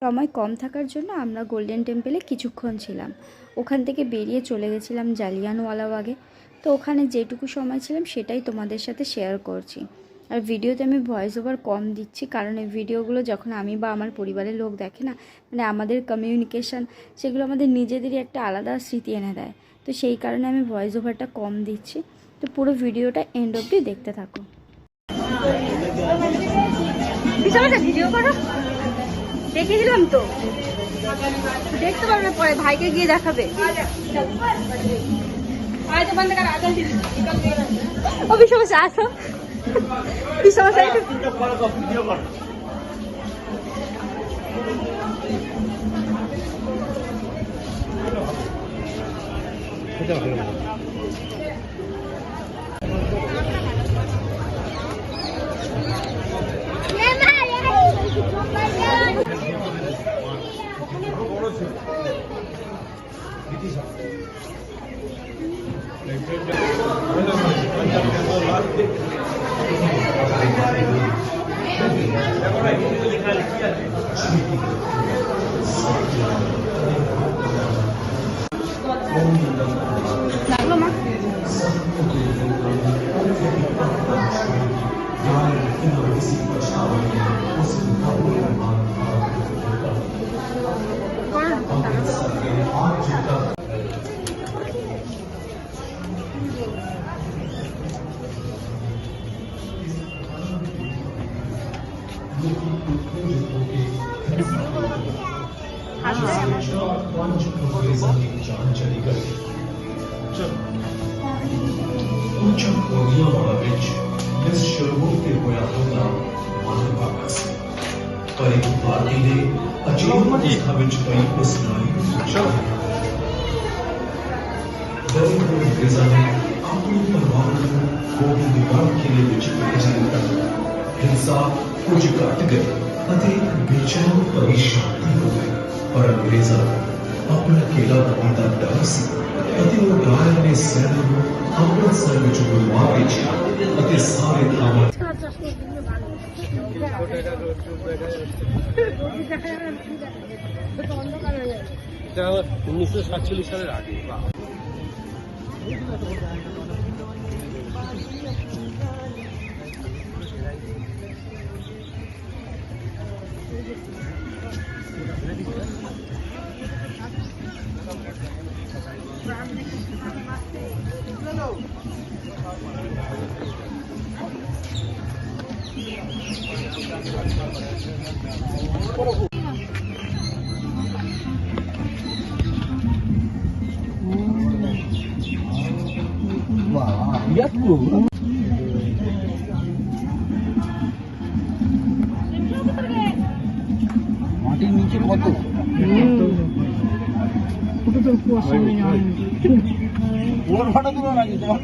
সময় কম থাকার জন্য আমরা গোল্ডেন টেম্পলে কিছুক্ষণ ছিলাম। ওখান থেকে বেরিয়ে চলে গেছিলাম জালিয়ানওয়ালাবাগে। তো ওখানে যেটুকু সময় ছিলাম সেটাই তোমাদের সাথে শেয়ার করছি। আর ভিডিওতে আমি ভয়েস ওভার কম দিচ্ছি, কারণ এই ভিডিওগুলো যখন আমি বা আমার পরিবারের লোক দেখে না, মানে আমাদের কমিউনিকেশান, সেগুলো আমাদের নিজেদেরই একটা আলাদা স্মৃতি এনে দেয়। তো সেই কারণে আমি ভয়েস ওভারটা কম দিচ্ছি। তো পুরো ভিডিওটা এন্ড অবধি দেখতে থাকো। ভিডিও করো, দেখে দিলাম তো, দেখতে পারবে পরে, ভাইকে গিয়ে দেখাবে। ও বিশ্ববাসী আসো, বিশ্ববাসী লাগলো মা। ਪਰ ਇੱਕ ਪਾਰਟੀ ਨੇ ਅਜੀਬ ਅਵਸਥਾ ਵਿੱਚ ਪਈ ਉਸ ਨਾਲੀ ਨੂੰ ਸੁਝਾਇਆ। ਦਰਿੰਦਰ ਗਿਜ਼ਾ ਨੇ ਆਪਣੀ ਪਰਿਵਾਰ ਨੂੰ ਗੋਬਿੰਦ ਦੀ ਬਾਗ ਕਿਲੇ ਵਿੱਚ ਭੇਜ ਦਿੱਤਾ। ਹਿੰਸਾ ਕੁਝ ਘਟ ਗਈ ਅਤੇ ਬੇਚੈਨ ਪਰੇਸ਼ਾਨੀ ਹੋ ਗਈ, ਪਰ ਅੰਗਰੇਜ਼ਾਂ ਆਪਣਾ ਕਿਲਾ ਬਣਾਉਣ ਦਾ ਡਰ ਸੀ ਅਤੇ ਉਹ ਰਾਏ ਨੇ ਸੈਨਾ ਨੂੰ ਅੰਮ੍ਰਿਤਸਰ ਵਿੱਚ ਬੁਲਵਾ ਭੇਜਿਆ ਅਤੇ ਸਾਰੇ ਥਾਵਾਂ এটা 1947 সালের আগে। মাটির নিচে কত ওর ভাড়া দেবো নাকি তোমার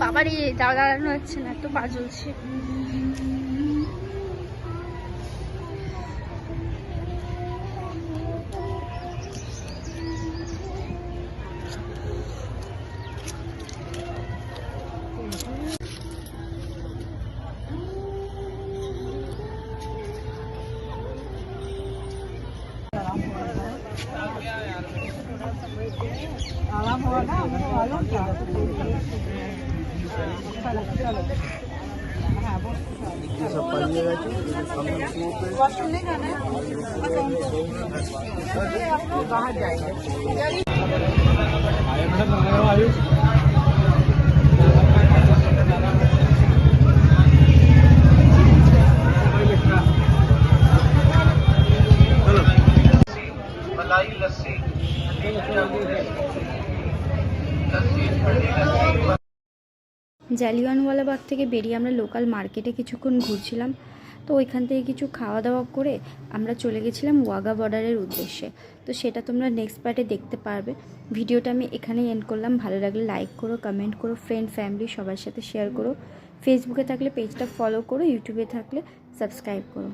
বাবারই দাঁড়ানো হচ্ছে না, এত পা জ্বলছে। बाहर जाएंगे। জালিয়ানওয়ালাবাগ থেকে বেরিয়ে আমরা লোকাল মার্কেটে কিছুক্ষণ ঘুরছিলাম। তো ওইখান থেকে কিছু খাওয়া দাওয়া করে আমরা চলে গেছিলাম ওয়াঘা বর্ডারের উদ্দেশ্যে। তো সেটা তোমরা নেক্সট পার্টে দেখতে পারবে। ভিডিওটা আমি এখানেই এন্ড করলাম। ভালো লাগলে লাইক করো, কমেন্ট করো, ফ্রেন্ড ফ্যামিলি সবার সাথে শেয়ার করো। ফেসবুকে থাকলে পেজটা ফলো করো, ইউটিউবে থাকলে সাবস্ক্রাইব করো।